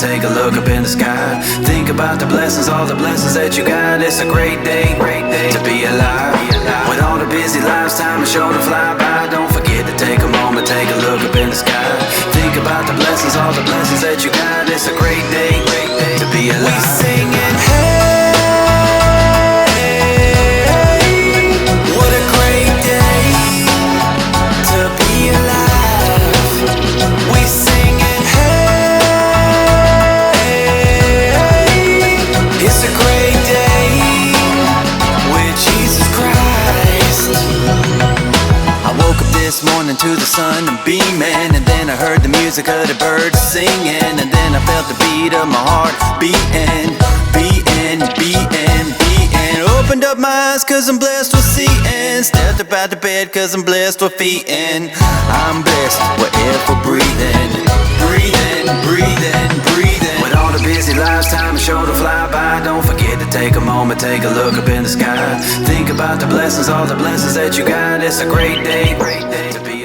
take a look up in the sky. Think about the blessings, all the blessings that you got. It's a great day to be alive. With all the busy lives, time is sure to fly by. Don't forget to take a moment, take a look up in the sky. Think about the blessings, all the blessings that you got. It's a great day to be alive. We singing, hey, what a great day to be alive. We singing, hey, it's a great day with Jesus Christ. I woke up this morning to the sun and beaming, and then I heard the music of the birds singing, and then I felt the beat of my heart beating. Opened up my eyes cause I'm blessed with seeing. Stepped up out the bed cause I'm blessed with feeling. I'm blessed with air for breathing. Breathing. With all the busy lives, time is sure to fly by. Don't forget to take a moment, take a look up in the sky. Think about the blessings, all the blessings that you got. It's a great day to be